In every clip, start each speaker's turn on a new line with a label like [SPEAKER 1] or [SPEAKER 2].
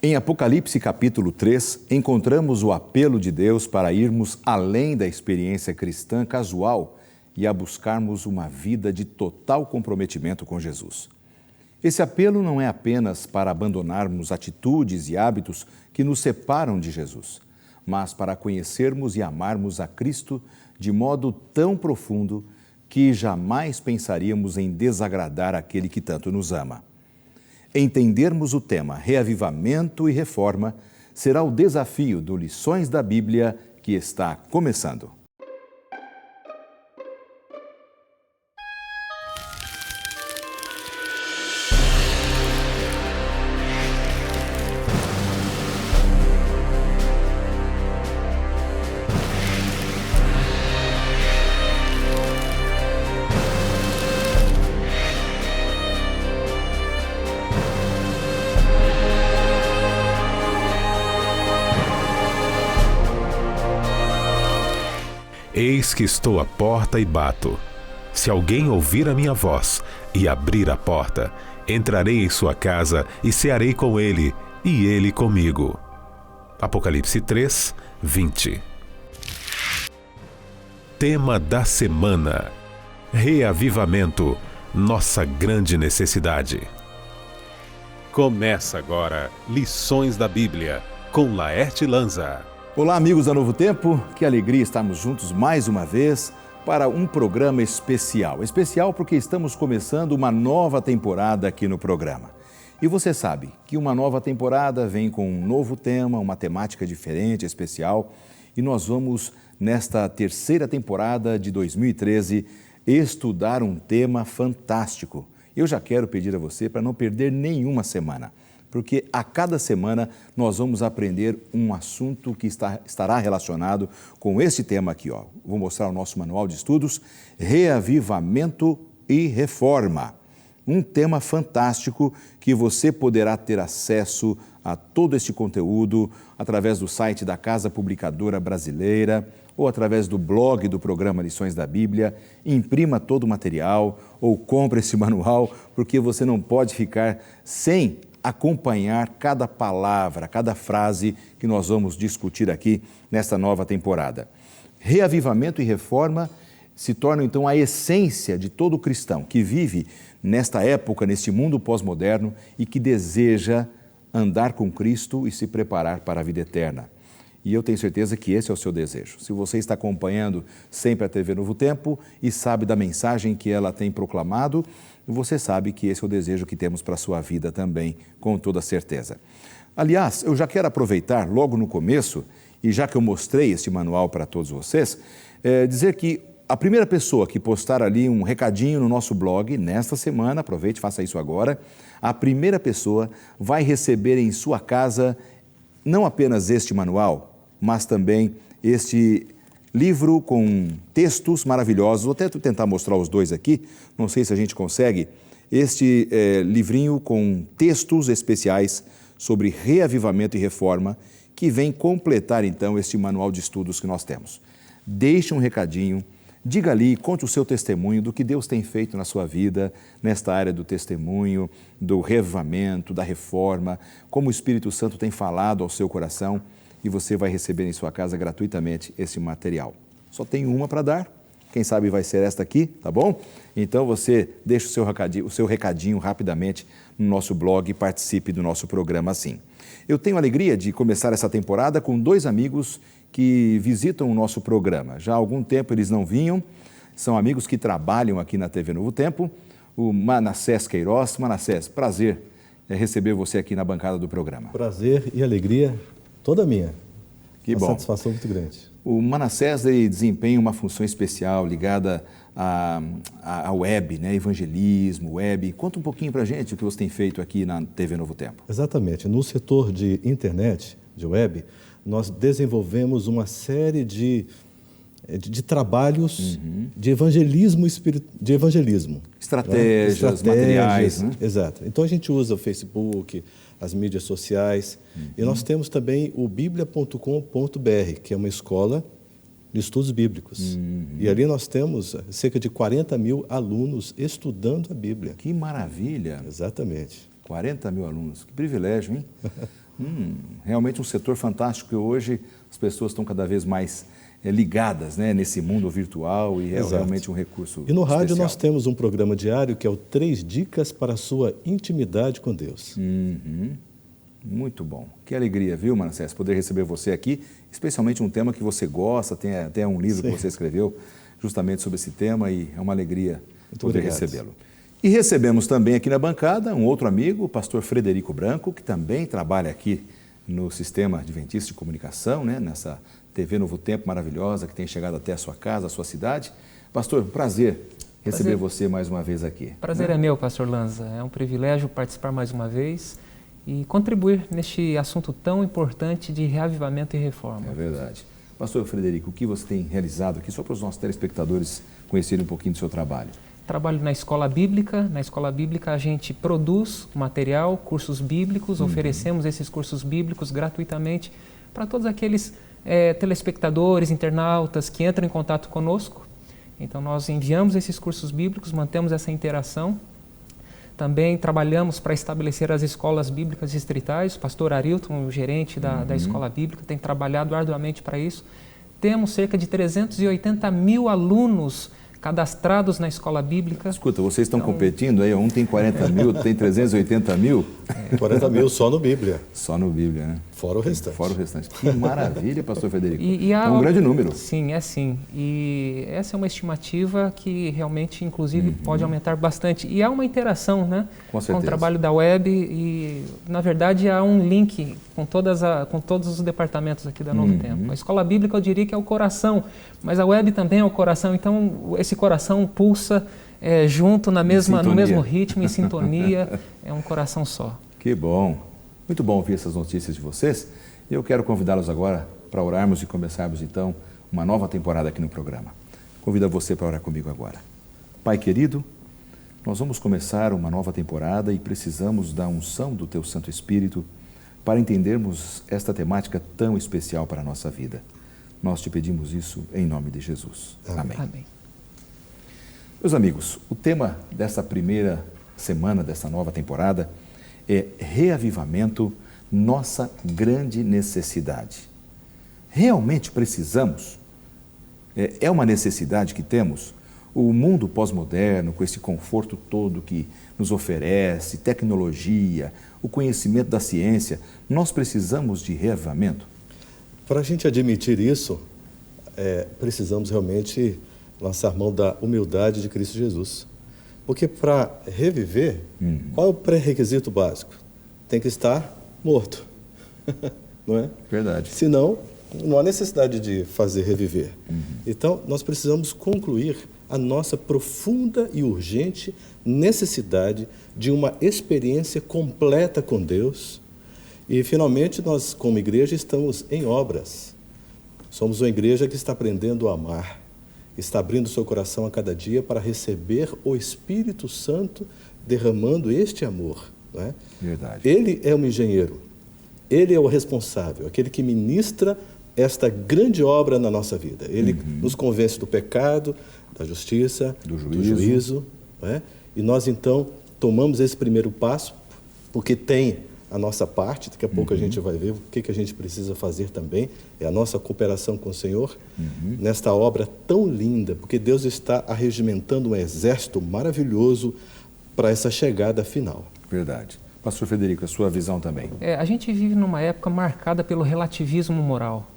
[SPEAKER 1] Em Apocalipse capítulo 3, encontramos o apelo de Deus para irmos além da experiência cristã casual e a buscarmos uma vida de total comprometimento com Jesus. Esse apelo não é apenas para abandonarmos atitudes e hábitos que nos separam de Jesus, mas para conhecermos e amarmos a Cristo de modo tão profundo que jamais pensaríamos em desagradar aquele que tanto nos ama. Entendermos o tema reavivamento e reforma será o desafio do Lições da Bíblia que está começando.
[SPEAKER 2] Eis que estou à porta e bato. Se alguém ouvir a minha voz e abrir a porta, entrarei em sua casa e cearei com ele, e ele comigo. Apocalipse 3, 20. Tema da semana: Reavivamento, nossa grande necessidade. Começa agora Lições da Bíblia, com Laerte Lanza.
[SPEAKER 1] Olá, amigos da Novo Tempo, que alegria estarmos juntos mais uma vez para um programa especial. Especial porque estamos começando uma nova temporada aqui no programa. E você sabe que uma nova temporada vem com um novo tema, uma temática diferente, especial. E nós vamos, nesta terceira temporada de 2013, estudar um tema fantástico. Eu já quero pedir a você para não perder nenhuma semana, porque a cada semana nós vamos aprender um assunto que estará relacionado com esse tema aqui. Vou mostrar o nosso manual de estudos, Reavivamento e Reforma. Um tema fantástico que você poderá ter acesso a todo este conteúdo através do site da Casa Publicadora Brasileira ou através do blog do programa Lições da Bíblia. Imprima todo o material ou compre esse manual, porque você não pode ficar sem acompanhar cada palavra, cada frase que nós vamos discutir aqui nesta nova temporada. Reavivamento e reforma se tornam então a essência de todo cristão que vive nesta época, neste mundo pós-moderno e que deseja andar com Cristo e se preparar para a vida eterna. E eu tenho certeza que esse é o seu desejo. Se você está acompanhando sempre a TV Novo Tempo e sabe da mensagem que ela tem proclamado, você sabe que esse é o desejo que temos para a sua vida também, com toda certeza. Aliás, eu já quero aproveitar logo no começo, e já que eu mostrei esse manual para todos vocês, dizer que a primeira pessoa que postar ali um recadinho no nosso blog, nesta semana, aproveite, faça isso agora, a primeira pessoa vai receber em sua casa não apenas este manual, mas também este livro com textos maravilhosos. Vou até tentar mostrar os dois aqui, não sei se a gente consegue. Este livrinho com textos especiais sobre reavivamento e reforma, que vem completar então este manual de estudos que nós temos. Deixe um recadinho, diga ali, conte o seu testemunho do que Deus tem feito na sua vida, nesta área do testemunho, do reavivamento, da reforma, como o Espírito Santo tem falado ao seu coração. E você vai receber em sua casa gratuitamente esse material. Só tem uma para dar, quem sabe vai ser esta aqui, tá bom? Então você deixa o seu recadinho rapidamente no nosso blog e participe do nosso programa assim. Eu tenho a alegria de começar essa temporada com dois amigos que visitam o nosso programa. Já há algum tempo eles não vinham, são amigos que trabalham aqui na TV Novo Tempo, o Manassés Queiroz. Manassés, prazer receber você aqui na bancada do programa.
[SPEAKER 3] Prazer e alegria toda minha.
[SPEAKER 1] Que bom.
[SPEAKER 3] Uma satisfação muito grande.
[SPEAKER 1] O Manassés desempenha uma função especial ligada à web, né? Evangelismo, web. Conta um pouquinho para a gente o que você tem feito aqui na TV Novo Tempo.
[SPEAKER 3] Exatamente. No setor de internet, de web, nós desenvolvemos uma série de trabalhos de evangelismo,
[SPEAKER 1] Estratégias, materiais. Né?
[SPEAKER 3] Exato. Então a gente usa o Facebook, as mídias sociais. E nós temos também o biblia.com.br, que é uma escola de estudos bíblicos. E ali nós temos cerca de 40 mil alunos estudando a Bíblia.
[SPEAKER 1] Que maravilha!
[SPEAKER 3] Exatamente.
[SPEAKER 1] 40 mil alunos, que privilégio, hein? Realmente um setor fantástico, que hoje as pessoas estão cada vez mais ligadas, né, nesse mundo virtual, e é realmente um recurso
[SPEAKER 3] E no rádio
[SPEAKER 1] especial.
[SPEAKER 3] nós temos um programa diário que é o 3 Dicas para a Sua Intimidade com Deus.
[SPEAKER 1] Muito bom. Que alegria, viu, Manassés, poder receber você aqui, especialmente um tema que você gosta, tem até um livro que você escreveu justamente sobre esse tema, e é uma alegria poder recebê-lo. E recebemos também aqui na bancada um outro amigo, o pastor Frederico Branco, que também trabalha aqui no Sistema Adventista de Comunicação, né, nessa TV Novo Tempo maravilhosa que tem chegado até a sua casa, a sua cidade. Pastor, prazer receber você mais uma vez aqui.
[SPEAKER 4] Prazer é meu, pastor Lanza. É um privilégio participar mais uma vez e contribuir neste assunto tão importante de reavivamento e reforma.
[SPEAKER 1] É verdade. Pastor Frederico, o que você tem realizado aqui, só para os nossos telespectadores conhecerem um pouquinho do seu trabalho?
[SPEAKER 4] Trabalho na escola bíblica. Na escola bíblica a gente produz material, cursos bíblicos, oferecemos esses cursos bíblicos gratuitamente para todos aqueles telespectadores, internautas que entram em contato conosco. Então nós enviamos esses cursos bíblicos, mantemos essa interação. Também trabalhamos para estabelecer as escolas bíblicas distritais. O pastor Arilton, o gerente da escola bíblica, tem trabalhado arduamente para isso. Temos cerca de 380 mil alunos cadastrados na escola bíblica.
[SPEAKER 1] Escuta, vocês estão competindo aí, um tem 40 mil, tem 380 mil?
[SPEAKER 3] 40 mil só no Bíblia.
[SPEAKER 1] Só no Bíblia, né?
[SPEAKER 3] Fora o restante.
[SPEAKER 1] Fora o restante. Que maravilha, pastor Frederico.
[SPEAKER 4] É
[SPEAKER 1] um grande número.
[SPEAKER 4] Sim, é sim. E essa é uma estimativa que realmente, inclusive, pode aumentar bastante. E há uma interação, né,
[SPEAKER 1] com
[SPEAKER 4] o trabalho da web e, na verdade, há um link com todos os departamentos aqui da Novo Tempo. A escola bíblica, eu diria que é o coração, mas a web também é o coração. Então, esse coração pulsa junto no mesmo ritmo, em sintonia. É um coração só.
[SPEAKER 1] Que bom. Muito bom ouvir essas notícias de vocês. E eu quero convidá-los agora para orarmos e começarmos, então, uma nova temporada aqui no programa. Convido você para orar comigo agora. Pai querido, nós vamos começar uma nova temporada e precisamos da unção do Teu Santo Espírito para entendermos esta temática tão especial para a nossa vida. Nós te pedimos isso em nome de Jesus. Amém.
[SPEAKER 4] Amém.
[SPEAKER 1] Meus amigos, o tema dessa primeira semana, dessa nova temporada, é reavivamento, nossa grande necessidade. Realmente precisamos? É uma necessidade que temos? O mundo pós-moderno, com esse conforto todo que nos oferece, tecnologia, o conhecimento da ciência, nós precisamos de reavivamento?
[SPEAKER 3] Para a gente admitir isso, precisamos realmente lançar mão da humildade de Cristo Jesus. Porque para reviver, qual é o pré-requisito básico? Tem que estar morto, não é?
[SPEAKER 1] Verdade.
[SPEAKER 3] Senão, não há necessidade de fazer reviver. Então, nós precisamos concluir a nossa profunda e urgente necessidade de uma experiência completa com Deus. E, finalmente, nós, como igreja, estamos em obras. Somos uma igreja que está aprendendo a amar. Está abrindo seu coração a cada dia para receber o Espírito Santo derramando este amor. Não é?
[SPEAKER 1] Verdade.
[SPEAKER 3] Ele é um engenheiro, ele é o responsável, aquele que ministra esta grande obra na nossa vida. Ele nos convence do pecado, da justiça, do juízo. Não é? E nós, então, tomamos esse primeiro passo, porque tem a nossa parte, daqui a pouco a gente vai ver o que a gente precisa fazer também, é a nossa cooperação com o Senhor, nesta obra tão linda, porque Deus está arregimentando um exército maravilhoso para essa chegada final.
[SPEAKER 1] Verdade. Pastor Frederico, a sua visão também.
[SPEAKER 4] A gente vive numa época marcada pelo relativismo moral.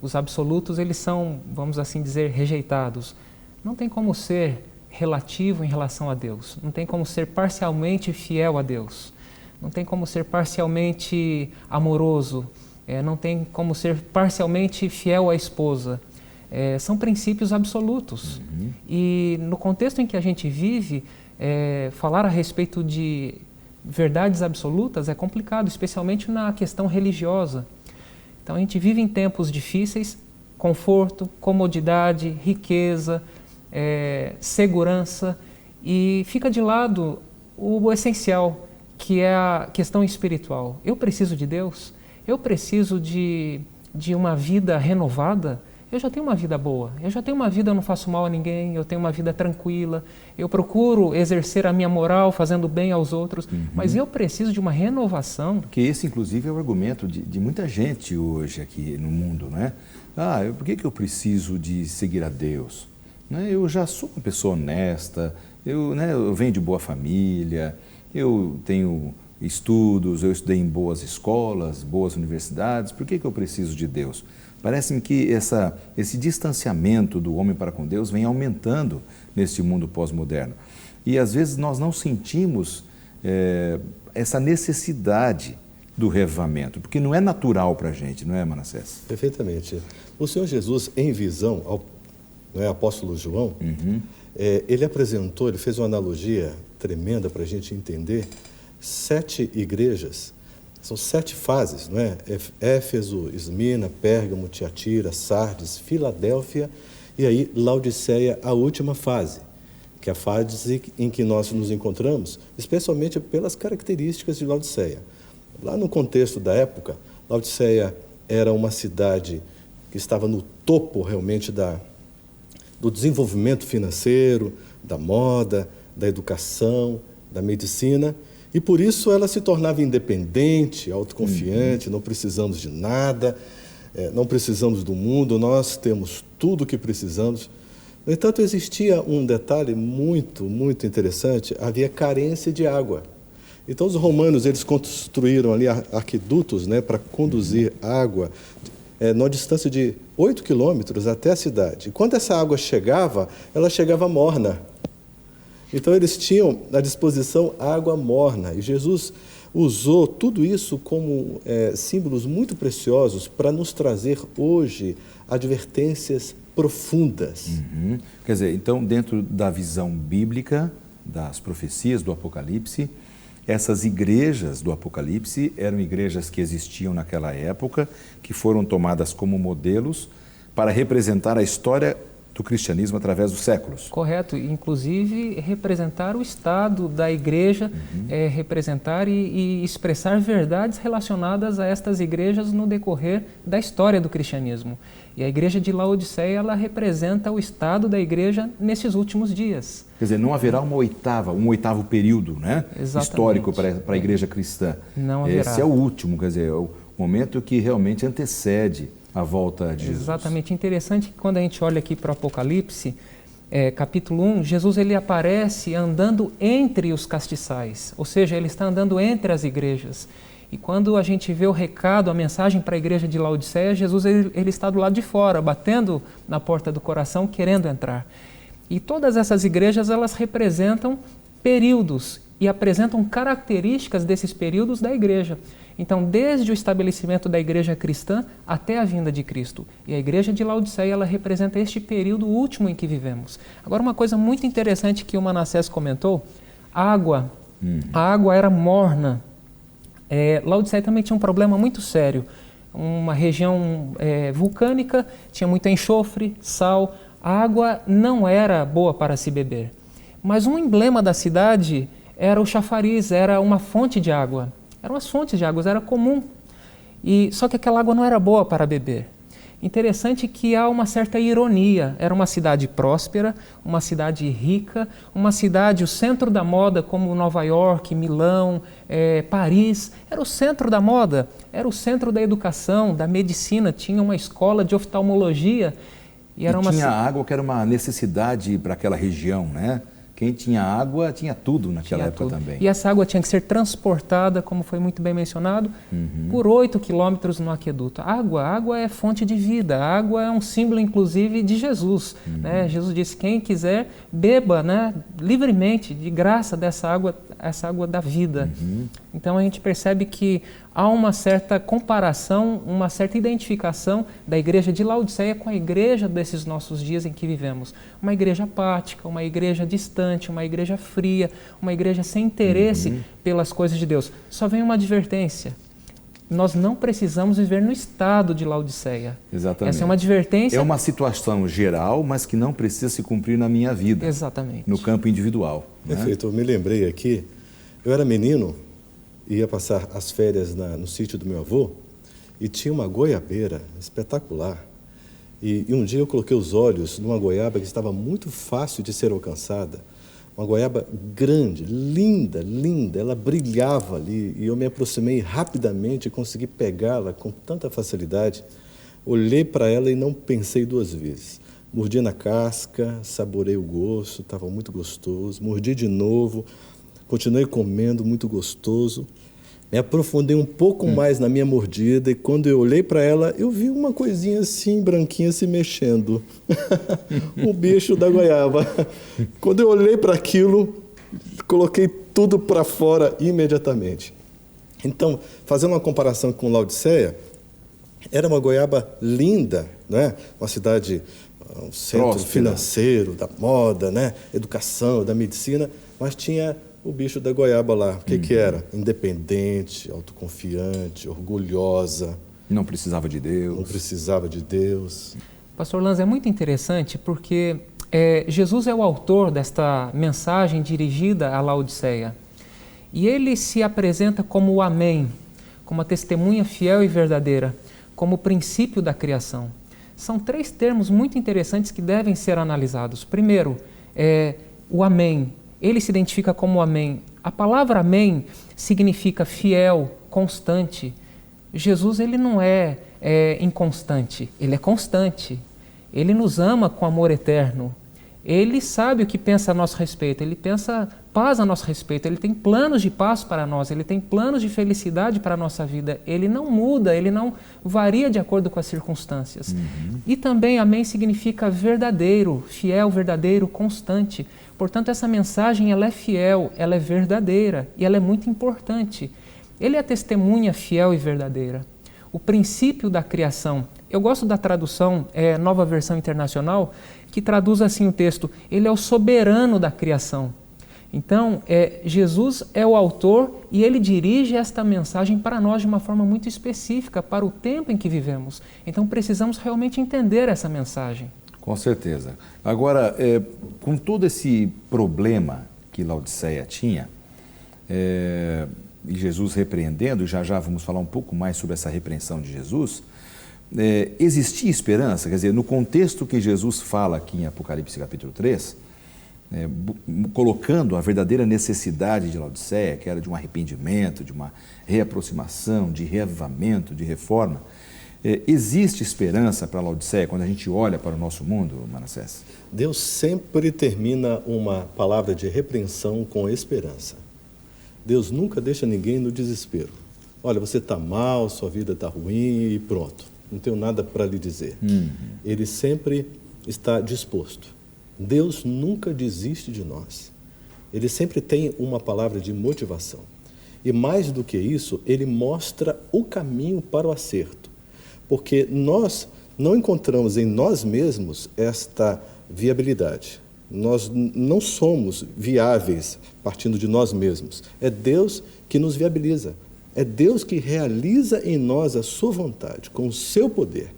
[SPEAKER 4] Os absolutos, eles são, vamos assim dizer, rejeitados. Não tem como ser relativo em relação a Deus, não tem como ser parcialmente fiel a Deus. Não tem como ser parcialmente amoroso, não tem como ser parcialmente fiel à esposa. São princípios absolutos. E no contexto em que a gente vive, falar a respeito de verdades absolutas é complicado, especialmente na questão religiosa. Então a gente vive em tempos difíceis, conforto, comodidade, riqueza, segurança, e fica de lado o essencial, que é a questão espiritual. Eu preciso de Deus? Eu preciso de uma vida renovada? eu já tenho uma vida boa, eu já tenho uma vida, eu não faço mal a ninguém, eu tenho uma vida tranquila, eu procuro exercer a minha moral fazendo bem aos outros, mas eu preciso de uma renovação.
[SPEAKER 1] Porque esse, inclusive, é o argumento de muita gente hoje aqui no mundo, não é? Por que eu preciso de seguir a Deus? Eu já sou uma pessoa honesta, eu venho de boa família, eu tenho estudos, eu estudei em boas escolas, boas universidades, por que eu preciso de Deus? Parece-me que esse distanciamento do homem para com Deus vem aumentando neste mundo pós-moderno. E às vezes nós não sentimos essa necessidade do reavivamento, porque não é natural para a gente, não é, Manassés?
[SPEAKER 3] Perfeitamente. O Senhor Jesus, em visão ao apóstolo João, ele fez uma analogia tremenda para a gente entender 7 igrejas. São 7 fases, não é? Éfeso, Esmirna, Pérgamo, Tiatira, Sardes, Filadélfia e aí Laodiceia, a última fase, que é a fase em que nós nos encontramos, especialmente pelas características de Laodiceia. Lá no contexto da época, Laodiceia era uma cidade que estava no topo realmente do desenvolvimento financeiro, da moda, da educação, da medicina, e por isso ela se tornava independente, autoconfiante, não precisamos de nada, não precisamos do mundo, nós temos tudo o que precisamos. No entanto, existia um detalhe muito, muito interessante, havia carência de água. Então os romanos, eles construíram ali aquedutos, para conduzir água numa distância de 8 quilômetros até a cidade. E quando essa água chegava, ela chegava morna. Então eles tinham à disposição água morna. E Jesus usou tudo isso como símbolos muito preciosos para nos trazer hoje advertências profundas.
[SPEAKER 1] Quer dizer, então dentro da visão bíblica, das profecias do Apocalipse, essas igrejas do Apocalipse eram igrejas que existiam naquela época, que foram tomadas como modelos para representar a história do cristianismo através dos séculos.
[SPEAKER 4] Correto, inclusive representar o estado da igreja, representar e expressar verdades relacionadas a estas igrejas no decorrer da história do cristianismo. E a igreja de Laodiceia, ela representa o estado da igreja nesses últimos dias.
[SPEAKER 1] Quer dizer, não haverá um oitavo período, histórico para a igreja cristã.
[SPEAKER 4] Não haverá.
[SPEAKER 1] Esse é o último, quer dizer, o momento que realmente antecede a volta de Jesus.
[SPEAKER 4] Exatamente. Interessante que quando a gente olha aqui para o Apocalipse, capítulo 1, Jesus ele aparece andando entre os castiçais, ou seja, ele está andando entre as igrejas. E quando a gente vê o recado, a mensagem para a igreja de Laodiceia, Jesus ele está do lado de fora, batendo na porta do coração, querendo entrar. E todas essas igrejas, elas representam períodos e apresentam características desses períodos da igreja. Então, desde o estabelecimento da igreja cristã até a vinda de Cristo. E a igreja de Laodiceia, ela representa este período último em que vivemos. Agora, uma coisa muito interessante que o Manassés comentou, água. A água era morna. Laodiceia também tinha um problema muito sério. Uma região vulcânica, tinha muito enxofre, sal. A água não era boa para se beber. Mas um emblema da cidade era o chafariz, era uma fonte de água. Eram as fontes de água, era comum. Só que aquela água não era boa para beber. Interessante que há uma certa ironia. Era uma cidade próspera, uma cidade rica, uma cidade, o centro da moda, como Nova York, Milão, Paris. Era o centro da moda, era o centro da educação, da medicina. Tinha uma escola de oftalmologia.
[SPEAKER 1] E tinha água que era uma necessidade para aquela região, né? Quem tinha água tinha tudo naquela época também.
[SPEAKER 4] E essa água tinha que ser transportada, como foi muito bem mencionado, por 8 quilômetros no aqueduto. A água é fonte de vida, a água é um símbolo, inclusive, de Jesus. Jesus disse, quem quiser, beba livremente, de graça, dessa água, essa água da vida. Então a gente percebe que há uma certa comparação, uma certa identificação da igreja de Laodiceia com a igreja desses nossos dias em que vivemos. Uma igreja apática, uma igreja distante, uma igreja fria, uma igreja sem interesse pelas coisas de Deus. Só vem uma advertência. Nós não precisamos viver no estado de Laodiceia.
[SPEAKER 1] Exatamente.
[SPEAKER 4] Essa é uma advertência.
[SPEAKER 1] É uma situação geral, mas que não precisa se cumprir na minha vida.
[SPEAKER 4] Exatamente.
[SPEAKER 1] No campo individual.
[SPEAKER 3] Perfeito. Eu me lembrei aqui, eu era menino, ia passar as férias no sítio do meu avô e tinha uma goiabeira espetacular. E um dia eu coloquei os olhos numa goiaba que estava muito fácil de ser alcançada. Uma goiaba grande, linda, linda, ela brilhava ali e eu me aproximei rapidamente e consegui pegá-la com tanta facilidade. Olhei para ela e não pensei duas vezes. Mordi na casca, saborei o gosto, estava muito gostoso. Mordi de novo, continuei comendo, muito gostoso. Me aprofundei um pouco mais na minha mordida e quando eu olhei para ela, eu vi uma coisinha assim, branquinha, se mexendo. O bicho da goiaba. Quando eu olhei para aquilo, coloquei tudo para fora imediatamente. Então, fazendo uma comparação com Laodiceia, era uma goiaba linda, né? Uma cidade, um centro
[SPEAKER 1] próspera,
[SPEAKER 3] financeiro, da moda, né? Educação, da medicina, mas tinha o bicho da goiaba lá. O que era? Independente, autoconfiante, orgulhosa.
[SPEAKER 1] Não precisava de Deus.
[SPEAKER 3] Não precisava de Deus.
[SPEAKER 4] Pastor Lanza, é muito interessante porque Jesus é o autor desta mensagem dirigida à Laodiceia. E ele se apresenta como o Amém, como a testemunha fiel e verdadeira, como o princípio da criação. São três termos muito interessantes que devem ser analisados. Primeiro, o Amém. Ele se identifica como Amém. A palavra Amém significa fiel, constante. Jesus ele não é inconstante, ele é constante. Ele nos ama com amor eterno. Ele sabe o que pensa a nosso respeito, ele pensa paz a nosso respeito, ele tem planos de paz para nós, ele tem planos de felicidade para a nossa vida. Ele não muda, ele não varia de acordo com as circunstâncias. E também Amém significa verdadeiro, fiel, verdadeiro, constante. Portanto, essa mensagem ela é fiel, ela é verdadeira e ela é muito importante. Ele é a testemunha fiel e verdadeira. O princípio da criação. Eu gosto da tradução, Nova Versão Internacional, que traduz assim o texto: ele é o soberano da criação. Então, Jesus é o autor e ele dirige esta mensagem para nós de uma forma muito específica, para o tempo em que vivemos. Então, precisamos realmente entender essa mensagem.
[SPEAKER 1] Com certeza. Agora, com todo esse problema que Laodiceia tinha, e Jesus repreendendo, já vamos falar um pouco mais sobre essa repreensão de Jesus, existia esperança? Quer dizer, no contexto que Jesus fala aqui em Apocalipse capítulo 3, colocando a verdadeira necessidade de Laodiceia, que era de um arrependimento, de uma reaproximação, de reavivamento, de reforma, existe esperança para Laodiceia quando a gente olha para o nosso mundo, Manassés?
[SPEAKER 3] Deus sempre termina uma palavra de repreensão com esperança. Deus nunca deixa ninguém no desespero. Olha, você está mal, sua vida está ruim e pronto. Não tenho nada para lhe dizer. Ele sempre está disposto. Deus nunca desiste de nós. Ele sempre tem uma palavra de motivação. E mais do que isso, ele mostra o caminho para o acerto. Porque nós não encontramos em nós mesmos esta viabilidade. Nós não somos viáveis partindo de nós mesmos. É Deus que nos viabiliza. É Deus que realiza em nós a sua vontade, com o seu poder.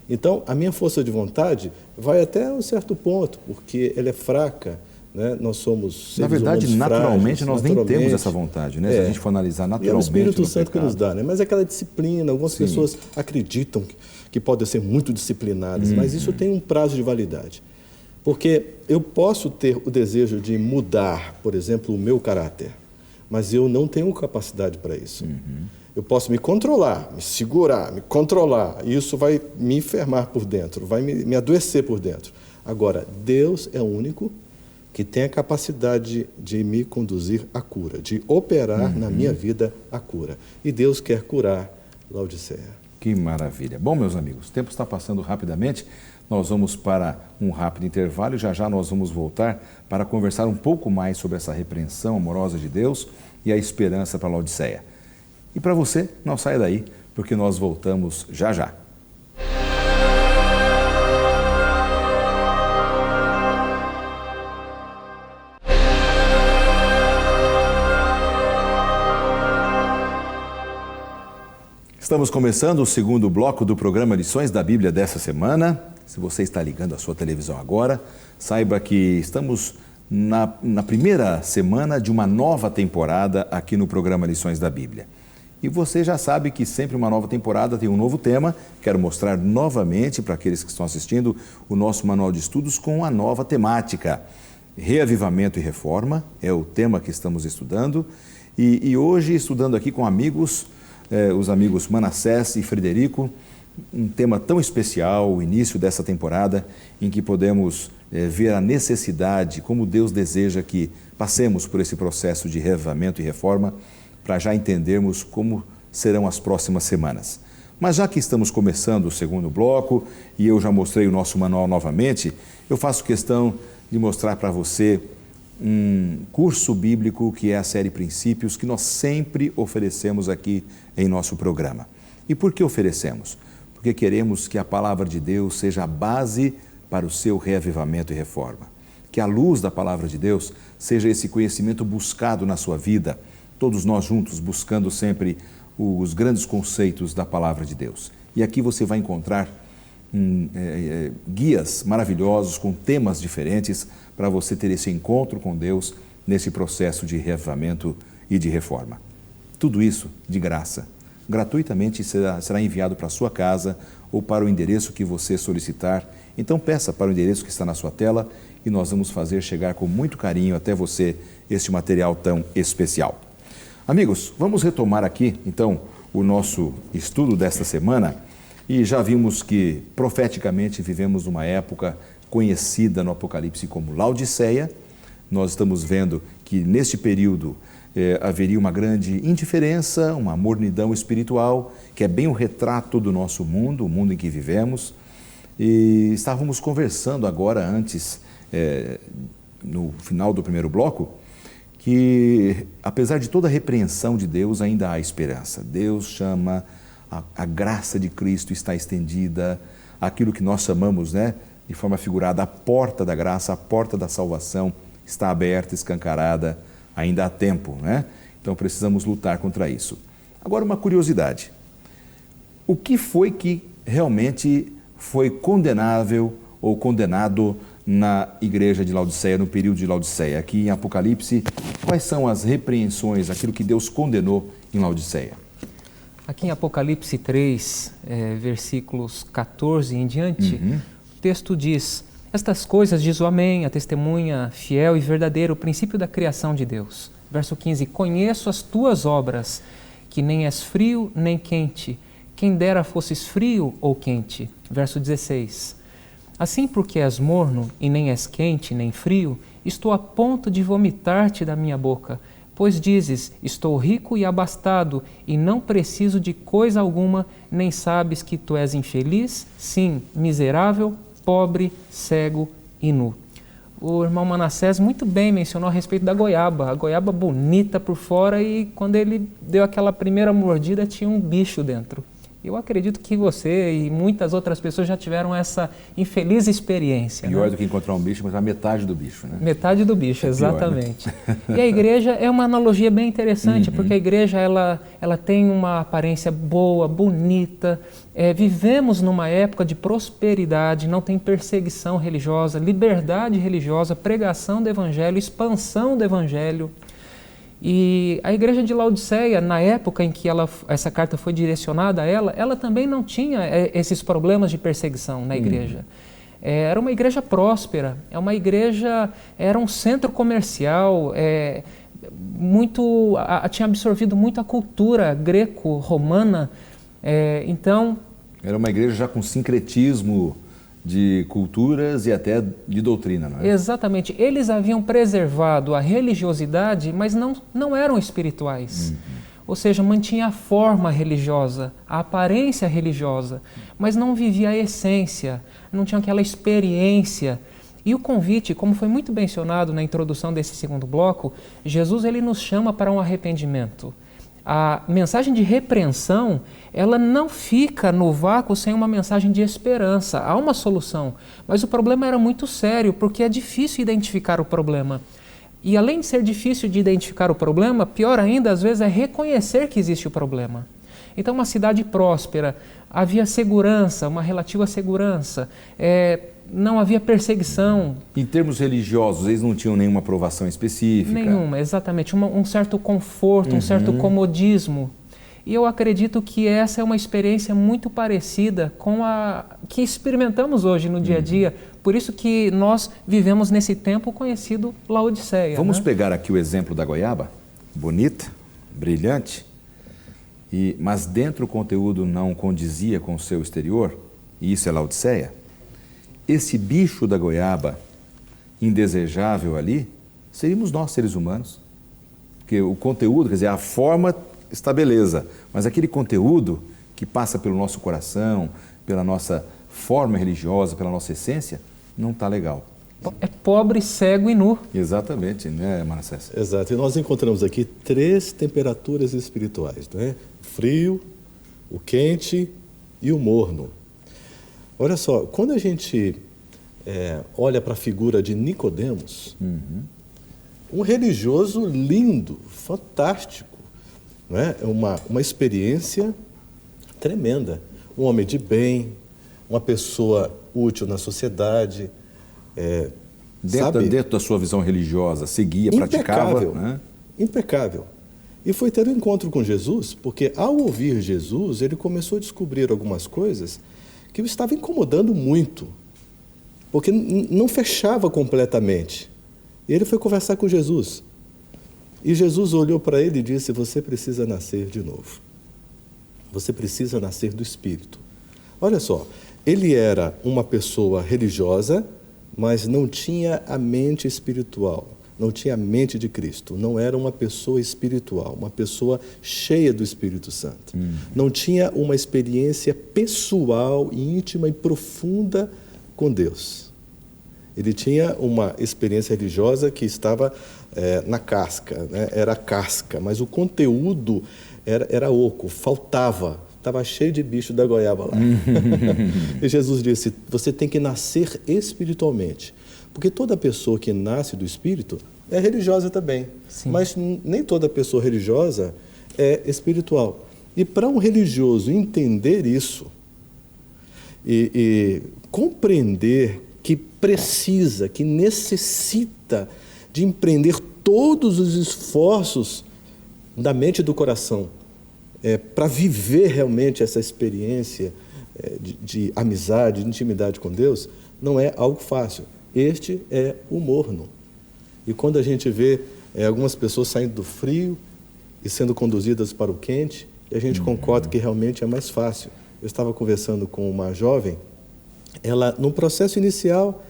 [SPEAKER 3] Então, a minha força de vontade vai até um certo ponto, porque ela é fraca, né? Nós somos seres
[SPEAKER 1] Na verdade,
[SPEAKER 3] humanos
[SPEAKER 1] naturalmente,
[SPEAKER 3] frágeis,
[SPEAKER 1] nós nem temos essa vontade, né? Se a gente for analisar naturalmente.
[SPEAKER 3] E é o Espírito Santo
[SPEAKER 1] pecado.
[SPEAKER 3] que nos dá, né? Mas é aquela disciplina, algumas pessoas acreditam que podem ser muito disciplinadas, mas isso tem um prazo de validade. Porque eu posso ter o desejo de mudar, por exemplo, o meu caráter, mas eu não tenho capacidade para isso. Eu posso me controlar, me segurar, me controlar, e isso vai me enfermar por dentro, vai me adoecer por dentro. Agora, Deus é o único que tem a capacidade de me conduzir à cura, de operar na minha vida a cura. E Deus quer curar Laodiceia.
[SPEAKER 1] Que maravilha. Bom, meus amigos, o tempo está passando rapidamente. Nós vamos para um rápido intervalo e já nós vamos voltar para conversar um pouco mais sobre essa repreensão amorosa de Deus e a esperança para Laodiceia. E para você, não saia daí, porque nós voltamos já. Estamos começando o segundo bloco do programa Lições da Bíblia dessa semana. Se você está ligando a sua televisão agora, saiba que estamos na primeira semana de uma nova temporada aqui no programa Lições da Bíblia. E você já sabe que sempre uma nova temporada tem um novo tema. Quero mostrar novamente para aqueles que estão assistindo o nosso manual de estudos com a nova temática. Reavivamento e reforma é o tema que estamos estudando. E hoje, estudando aqui com amigos, os amigos Manassés e Frederico, um tema tão especial, o início dessa temporada, em que podemos ver a necessidade, como Deus deseja que passemos por esse processo de reavivamento e reforma, para já entendermos como serão as próximas semanas. Mas já que estamos começando o segundo bloco e eu já mostrei o nosso manual novamente, eu faço questão de mostrar para você um curso bíblico que é a série Princípios, que nós sempre oferecemos aqui em nosso programa. E por que oferecemos? Porque queremos que a palavra de Deus seja a base para o seu reavivamento e reforma. Que a luz da palavra de Deus seja esse conhecimento buscado na sua vida, todos nós juntos buscando sempre os grandes conceitos da palavra de Deus. E aqui você vai encontrar guias maravilhosos com temas diferentes para você ter esse encontro com Deus nesse processo de reavivamento e de reforma. Tudo isso de graça. Gratuitamente será enviado para a sua casa ou para o endereço que você solicitar. Então peça para o endereço que está na sua tela e nós vamos fazer chegar com muito carinho até você este material tão especial. Amigos, vamos retomar aqui, então, o nosso estudo desta semana e já vimos que, profeticamente, vivemos uma época conhecida no Apocalipse como Laodiceia. Nós estamos vendo que, neste período, haveria uma grande indiferença, uma mornidão espiritual, que é bem o retrato do nosso mundo, o mundo em que vivemos. E estávamos conversando agora, antes, no final do primeiro bloco, que apesar de toda a repreensão de Deus, ainda há esperança. Deus chama, a graça de Cristo está estendida, aquilo que nós chamamos, de forma figurada, a porta da graça, a porta da salvação está aberta, escancarada, ainda há tempo, Então precisamos lutar contra isso. Agora uma curiosidade, o que foi que realmente foi condenável ou condenado na igreja de Laodiceia, no período de Laodiceia? Aqui em Apocalipse, quais são as repreensões, aquilo que Deus condenou em Laodiceia?
[SPEAKER 4] Aqui em Apocalipse 3, versículos 14 em diante, o texto diz: estas coisas diz o Amém, a testemunha fiel e verdadeira, o princípio da criação de Deus. Verso 15, conheço as tuas obras, que nem és frio nem quente, quem dera fosses frio ou quente. Verso 16, assim porque és morno e nem és quente nem frio, estou a ponto de vomitar-te da minha boca. Pois dizes, estou rico e abastado e não preciso de coisa alguma, nem sabes que tu és infeliz, sim, miserável, pobre, cego e nu. O irmão Manassés muito bem mencionou a respeito da goiaba, a goiaba bonita por fora, e quando ele deu aquela primeira mordida tinha um bicho dentro. Eu acredito que você e muitas outras pessoas já tiveram essa infeliz experiência.
[SPEAKER 1] Pior do que encontrar um bicho, mas a metade do bicho,
[SPEAKER 4] Metade do bicho, exatamente. Pior, E a igreja é uma analogia bem interessante, porque a igreja ela tem uma aparência boa, bonita. Vivemos numa época de prosperidade, não tem perseguição religiosa, liberdade religiosa, pregação do evangelho, expansão do evangelho. E a igreja de Laodiceia, na época em que essa carta foi direcionada a ela também não tinha esses problemas de perseguição na igreja. Era uma igreja próspera, era um centro comercial, tinha absorvido muito a cultura greco-romana, então...
[SPEAKER 1] Era uma igreja já com sincretismo de culturas e até de doutrina, não é?
[SPEAKER 4] Exatamente. Eles haviam preservado a religiosidade, mas não eram espirituais. Ou seja, mantinha a forma religiosa, a aparência religiosa, mas não vivia a essência, não tinha aquela experiência. E o convite, como foi muito mencionado na introdução desse segundo bloco, Jesus ele nos chama para um arrependimento. A mensagem de repreensão, ela não fica no vácuo sem uma mensagem de esperança. Há uma solução, mas o problema era muito sério, porque é difícil identificar o problema. E além de ser difícil de identificar o problema, pior ainda, às vezes, é reconhecer que existe o problema. Então, uma cidade próspera, havia segurança, uma relativa segurança, não havia perseguição.
[SPEAKER 1] Em termos religiosos, eles não tinham nenhuma aprovação específica?
[SPEAKER 4] Nenhuma, exatamente. Um certo conforto, um certo comodismo. E eu acredito que essa é uma experiência muito parecida com a que experimentamos hoje no dia a dia. Por isso que nós vivemos nesse tempo conhecido Laodiceia.
[SPEAKER 1] Vamos pegar aqui o exemplo da goiaba, bonita, brilhante, mas dentro o conteúdo não condizia com o seu exterior, e isso é Laodiceia. Esse bicho da goiaba indesejável ali, seríamos nós, seres humanos. Porque o conteúdo, quer dizer, a forma está beleza, mas aquele conteúdo que passa pelo nosso coração, pela nossa forma religiosa, pela nossa essência, não está legal.
[SPEAKER 4] É pobre, cego e nu.
[SPEAKER 1] Exatamente, né, Manassés?
[SPEAKER 3] Exato. E nós encontramos aqui 3 temperaturas espirituais, não é? O frio, o quente e o morno. Olha só, quando a gente olha para a figura de Nicodemos, um religioso lindo, fantástico, não é? Uma experiência tremenda. Um homem de bem, uma pessoa útil na sociedade.
[SPEAKER 1] Dentro da sua visão religiosa, seguia, praticava. Né?
[SPEAKER 3] Impecável. E foi ter um encontro com Jesus, porque ao ouvir Jesus, ele começou a descobrir algumas coisas que o estava incomodando muito, porque não fechava completamente. E ele foi conversar com Jesus. E Jesus olhou para ele e disse: você precisa nascer de novo. Você precisa nascer do Espírito. Olha só, ele era uma pessoa religiosa, mas não tinha a mente espiritual, não tinha a mente de Cristo, não era uma pessoa espiritual, uma pessoa cheia do Espírito Santo. Não tinha uma experiência pessoal, íntima e profunda com Deus. Ele tinha uma experiência religiosa que estava na casca, né? Era casca, mas o conteúdo era oco, faltava. Estava cheio de bicho da goiaba lá. E Jesus disse: você tem que nascer espiritualmente. Porque toda pessoa que nasce do Espírito é religiosa também.
[SPEAKER 4] Sim.
[SPEAKER 3] Mas nem toda pessoa religiosa é espiritual. E para um religioso entender isso e compreender que precisa, que necessita de empreender todos os esforços da mente e do coração para viver realmente essa experiência de amizade, de intimidade com Deus, não é algo fácil. Este é o morno. E quando a gente vê algumas pessoas saindo do frio e sendo conduzidas para o quente, a gente concorda que realmente é mais fácil. Eu estava conversando com uma jovem, ela, no processo inicial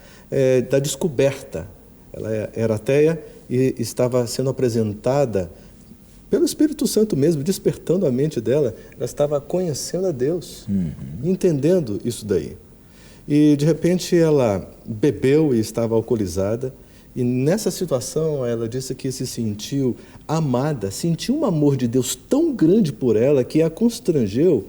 [SPEAKER 3] da descoberta, ela era ateia e estava sendo apresentada pelo Espírito Santo mesmo, despertando a mente dela. Ela estava conhecendo a Deus, entendendo isso daí. E, de repente, ela bebeu e estava alcoolizada. E, nessa situação, ela disse que se sentiu amada, sentiu um amor de Deus tão grande por ela que a constrangeu.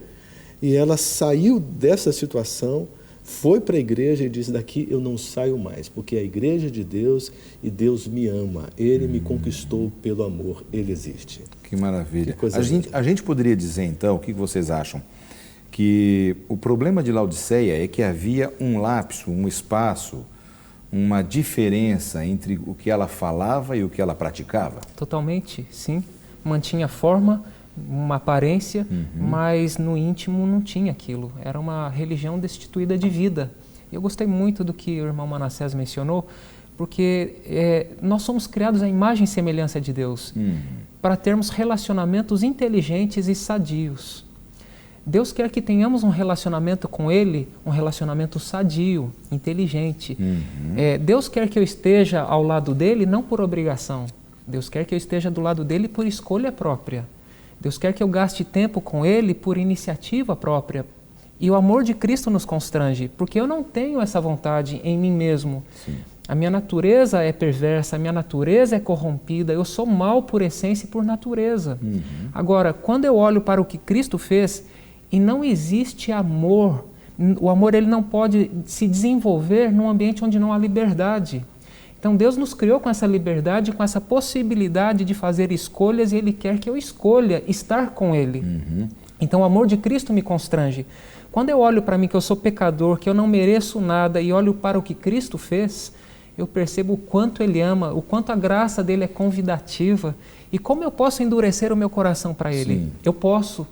[SPEAKER 3] E ela saiu dessa situação, foi para a igreja e disse: daqui eu não saio mais, porque é a igreja de Deus e Deus me ama. Ele me conquistou pelo amor, Ele existe.
[SPEAKER 1] Que maravilha.
[SPEAKER 3] Que coisa
[SPEAKER 1] A gente poderia dizer, então, o que vocês acham? Que o problema de Laodiceia é que havia um lapso, um espaço, uma diferença entre o que ela falava e o que ela praticava?
[SPEAKER 4] Totalmente, sim. Mantinha forma, uma aparência, mas no íntimo não tinha aquilo. Era uma religião destituída de vida. Eu gostei muito do que o irmão Manassés mencionou, porque nós somos criados à imagem e semelhança de Deus, para termos relacionamentos inteligentes e sadios. Deus quer que tenhamos um relacionamento com Ele, um relacionamento sadio, inteligente. Deus quer que eu esteja ao lado dEle não por obrigação. Deus quer que eu esteja do lado dEle por escolha própria. Deus quer que eu gaste tempo com Ele por iniciativa própria. E o amor de Cristo nos constrange, porque eu não tenho essa vontade em mim mesmo.
[SPEAKER 1] Sim.
[SPEAKER 4] A minha natureza é perversa, a minha natureza é corrompida, eu sou mau por essência e por natureza. Agora, quando eu olho para o que Cristo fez, e não existe amor, o amor ele não pode se desenvolver num ambiente onde não há liberdade. Então Deus nos criou com essa liberdade, com essa possibilidade de fazer escolhas, e Ele quer que eu escolha estar com Ele. Então o amor de Cristo me constrange. Quando eu olho para mim que eu sou pecador, que eu não mereço nada, e olho para o que Cristo fez, eu percebo o quanto Ele ama, o quanto a graça dEle é convidativa, e como eu posso endurecer o meu coração para Ele?
[SPEAKER 1] Sim.
[SPEAKER 4] Eu posso,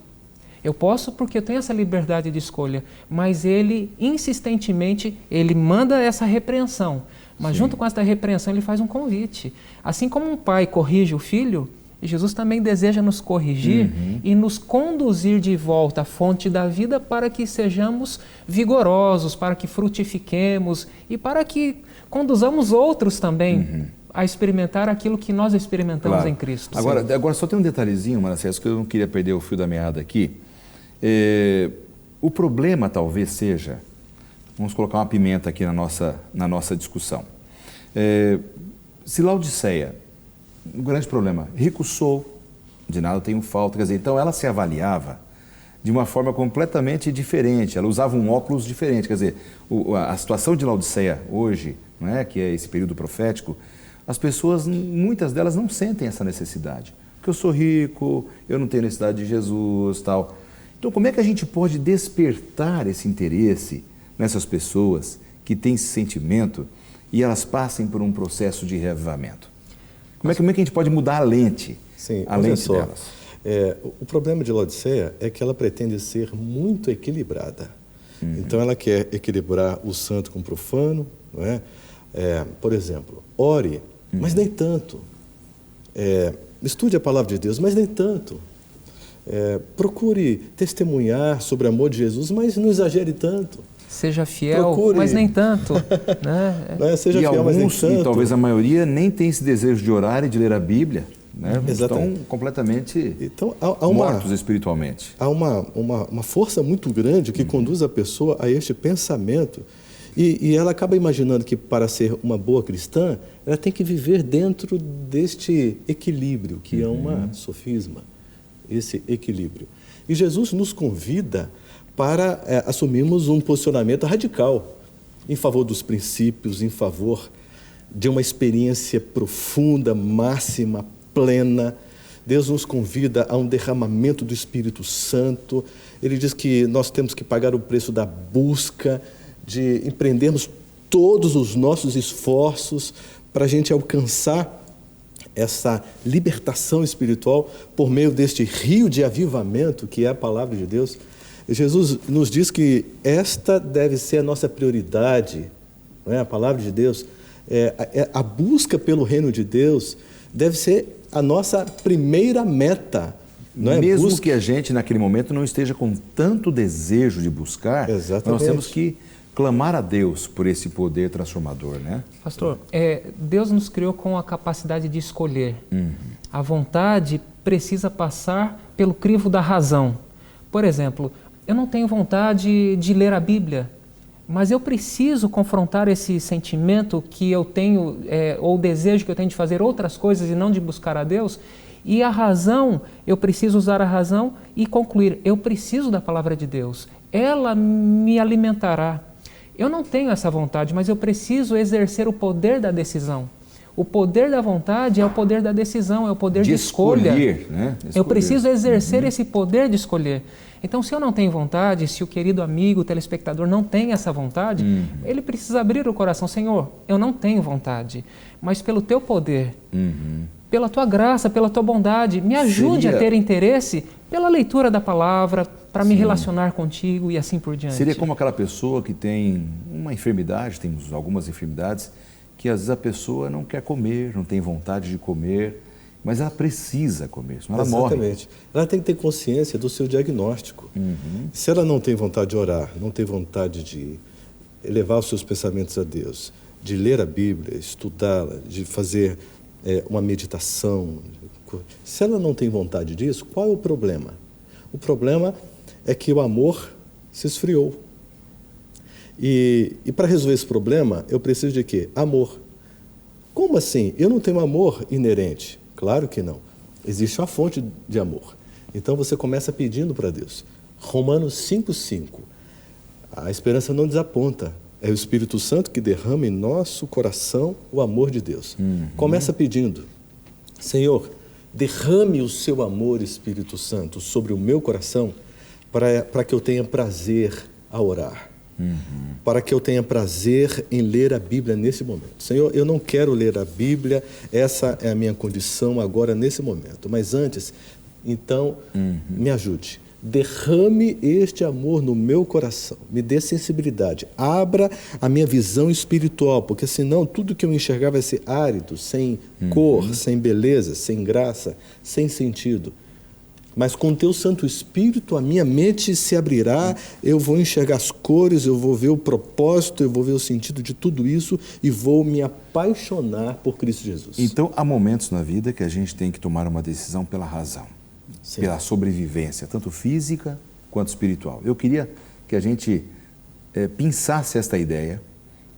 [SPEAKER 4] Eu posso porque eu tenho essa liberdade de escolha, mas ele, insistentemente, ele manda essa repreensão. Mas
[SPEAKER 1] Sim.
[SPEAKER 4] junto com essa repreensão, ele faz um convite. Assim como um pai corrige o filho, Jesus também deseja nos corrigir e nos conduzir de volta à fonte da vida para que sejamos vigorosos, para que frutifiquemos e para que conduzamos outros também a experimentar aquilo que nós experimentamos
[SPEAKER 1] Claro.
[SPEAKER 4] em Cristo.
[SPEAKER 1] Agora só tem um detalhezinho, Manassés, que eu não queria perder o fio da meada aqui. O problema talvez seja, vamos colocar uma pimenta aqui na nossa discussão. Se Laodiceia, um grande problema, rico sou, de nada tenho falta, quer dizer, então ela se avaliava de uma forma completamente diferente, ela usava um óculos diferente, quer dizer, a situação de Laodiceia hoje, não é, que é esse período profético, as pessoas, muitas delas não sentem essa necessidade, porque eu sou rico, eu não tenho necessidade de Jesus, tal. Então, como é que a gente pode despertar esse interesse nessas pessoas que têm esse sentimento e elas passem por um processo de reavivamento? Como é que a gente pode mudar a lente,
[SPEAKER 3] Sim,
[SPEAKER 1] a lente delas?
[SPEAKER 3] O problema de Laodiceia é que ela pretende ser muito equilibrada. Então, ela quer equilibrar o santo com o profano, não é? Por exemplo, ore, mas nem tanto. Estude a palavra de Deus, mas nem tanto. Procure testemunhar sobre o amor de Jesus, mas não exagere tanto.
[SPEAKER 4] Seja fiel,
[SPEAKER 3] Procure.
[SPEAKER 4] mas nem tanto. Né?
[SPEAKER 3] Seja
[SPEAKER 1] E
[SPEAKER 3] fiel, mas nem
[SPEAKER 1] alguns,
[SPEAKER 3] tanto.
[SPEAKER 1] e talvez a maioria, nem tem esse desejo de orar e de ler a Bíblia, né?
[SPEAKER 3] Exatamente.
[SPEAKER 1] Estão completamente
[SPEAKER 3] Então,
[SPEAKER 1] mortos espiritualmente.
[SPEAKER 3] há uma força muito grande que conduz a pessoa a este pensamento e ela acaba imaginando que para ser uma boa cristã, ela tem que viver dentro deste equilíbrio, que é uma sofisma, esse equilíbrio. E Jesus nos convida para assumirmos um posicionamento radical em favor dos princípios, em favor de uma experiência profunda, máxima, plena. Deus nos convida a um derramamento do Espírito Santo. Ele diz que nós temos que pagar o preço da busca, de empreendermos todos os nossos esforços para a gente alcançar essa libertação espiritual por meio deste rio de avivamento que é a palavra de Deus. Jesus nos diz que esta deve ser a nossa prioridade, não é? A palavra de Deus, a busca pelo reino de Deus deve ser a nossa primeira meta. Não é?
[SPEAKER 1] Mesmo que a gente naquele momento não esteja com tanto desejo de buscar,
[SPEAKER 3] Exatamente.
[SPEAKER 1] nós temos que clamar a Deus por esse poder transformador, né?
[SPEAKER 4] Pastor, Deus nos criou com a capacidade de escolher. A vontade precisa passar pelo crivo da razão. Por exemplo, eu não tenho vontade de ler a Bíblia, mas eu preciso confrontar esse sentimento que eu tenho, ou o desejo que eu tenho de fazer outras coisas e não de buscar a Deus. E a razão, eu preciso usar a razão e concluir, eu preciso da palavra de Deus. Ela me alimentará. Eu não tenho essa vontade, mas eu preciso exercer o poder da decisão. O poder da vontade é o poder da decisão, é o poder de escolha.
[SPEAKER 1] Escolher, né?
[SPEAKER 4] Eu preciso exercer esse poder de escolher. Então, se eu não tenho vontade, se o querido amigo, o telespectador não tem essa vontade, ele precisa abrir o coração. Senhor, eu não tenho vontade, mas pelo teu poder, pela tua graça, pela tua bondade, me ajude a ter interesse pela leitura da palavra, para me relacionar contigo e assim por diante.
[SPEAKER 1] Seria como aquela pessoa que tem uma enfermidade, temos algumas enfermidades, que às vezes a pessoa não quer comer, não tem vontade de comer, mas ela precisa comer, senão ela morre.
[SPEAKER 3] Exatamente. Ela tem que ter consciência do seu diagnóstico. Se ela não tem vontade de orar, não tem vontade de elevar os seus pensamentos a Deus, de ler a Bíblia, estudá-la, de fazer uma meditação, se ela não tem vontade disso, qual é o problema? O problema é que o amor se esfriou. E para resolver esse problema, eu preciso de quê? Amor. Como assim? Eu não tenho amor inerente. Claro que não. Existe uma fonte de amor. Então você começa pedindo para Deus. Romanos 5,5. A esperança não desaponta. É o Espírito Santo que derrama em nosso coração o amor de Deus. Começa pedindo. Senhor, derrame o seu amor, Espírito Santo, sobre o meu coração para que eu tenha prazer a orar. Para que eu tenha prazer em ler a Bíblia nesse momento. Senhor, eu não quero ler a Bíblia, essa é a minha condição agora nesse momento. Mas antes, então, me ajude. derrame este amor no meu coração, me dê sensibilidade, abra a minha visão espiritual, porque senão tudo que eu enxergar vai ser árido, sem cor, sem beleza, sem graça, sem sentido. Mas com o teu Santo Espírito, a minha mente se abrirá, eu vou enxergar as cores, eu vou ver o propósito, eu vou ver o sentido de tudo isso e vou me apaixonar por Cristo Jesus.
[SPEAKER 1] Então, há momentos na vida que a gente tem que tomar uma decisão pela razão. Sim. Pela sobrevivência, tanto física quanto espiritual. Eu queria que a gente pensasse esta ideia.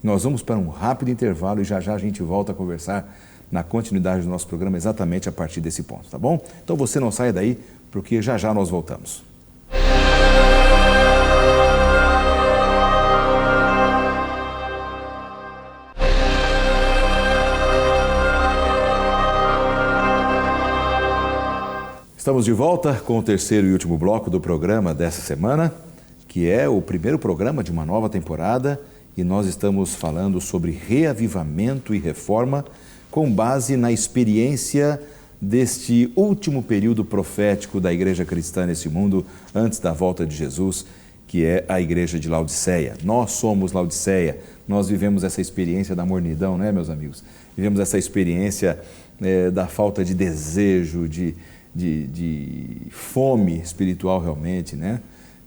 [SPEAKER 1] Nós vamos para um rápido intervalo e já a gente volta a conversar na continuidade do nosso programa exatamente a partir desse ponto, tá bom? Então você não saia daí, porque já nós voltamos. Estamos de volta com o terceiro e último bloco do programa dessa semana, que é o primeiro programa de uma nova temporada, e nós estamos falando sobre reavivamento e reforma com base na experiência deste último período profético da igreja cristã nesse mundo, antes da volta de Jesus, que é a igreja de Laodiceia. Nós somos Laodiceia, nós vivemos essa experiência da mornidão, né, meus amigos? Vivemos essa experiência da falta de desejo, de fome espiritual realmente, né?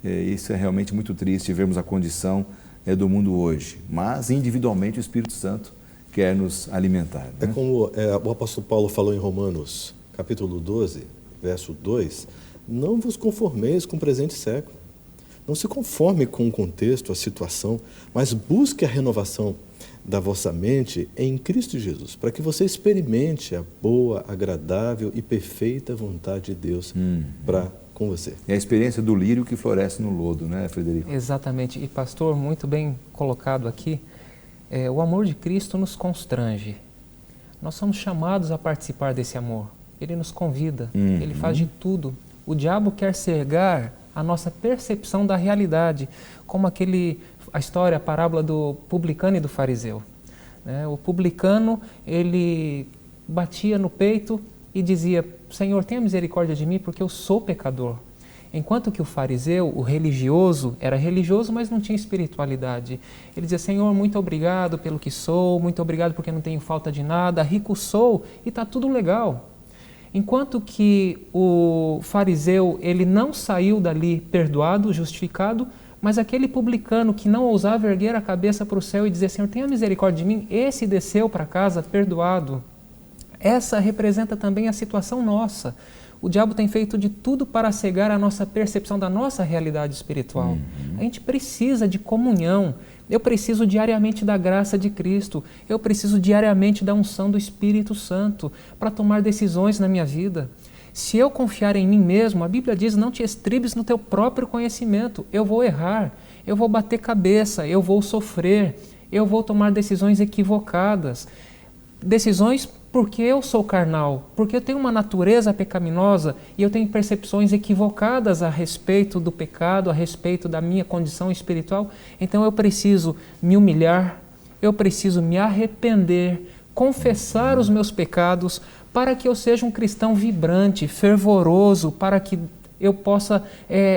[SPEAKER 1] Isso é realmente muito triste, vermos a condição do mundo hoje. Mas, individualmente, o Espírito Santo quer nos alimentar. Né?
[SPEAKER 3] É como o apóstolo Paulo falou em Romanos, capítulo 12, verso 2, não vos conformeis com o presente século. Não se conforme com o contexto, a situação, mas busque a renovação da vossa mente em Cristo Jesus, para que você experimente a boa, agradável e perfeita vontade de Deus com você.
[SPEAKER 1] É a experiência do lírio que floresce no lodo, né, Frederico?
[SPEAKER 4] Exatamente. E pastor, muito bem colocado aqui, o amor de Cristo nos constrange. Nós somos chamados a participar desse amor. Ele nos convida, ele faz de tudo. O diabo quer cegar a nossa percepção da realidade, como a história, a parábola do publicano e do fariseu. O publicano, ele batia no peito e dizia: Senhor, tenha misericórdia de mim porque eu sou pecador. Enquanto que o fariseu, o religioso, era religioso, mas não tinha espiritualidade. Ele dizia: Senhor, muito obrigado pelo que sou, muito obrigado porque não tenho falta de nada, rico sou e está tudo legal. Enquanto que o fariseu, ele não saiu dali perdoado, justificado, mas aquele publicano que não ousava erguer a cabeça para o céu e dizer: Senhor, tenha misericórdia de mim, esse desceu para casa perdoado. Essa representa também a situação nossa. O diabo tem feito de tudo para cegar a nossa percepção da nossa realidade espiritual. A gente precisa de comunhão. Eu preciso diariamente da graça de Cristo. Eu preciso diariamente da unção do Espírito Santo para tomar decisões na minha vida. Se eu confiar em mim mesmo, a Bíblia diz: não te estribes no teu próprio conhecimento. Eu vou errar, eu vou bater cabeça, eu vou sofrer, eu vou tomar decisões equivocadas. Decisões porque eu sou carnal, porque eu tenho uma natureza pecaminosa e eu tenho percepções equivocadas a respeito do pecado, a respeito da minha condição espiritual. Então eu preciso me humilhar, eu preciso me arrepender, confessar os meus pecados, para que eu seja um cristão vibrante, fervoroso, para que eu possa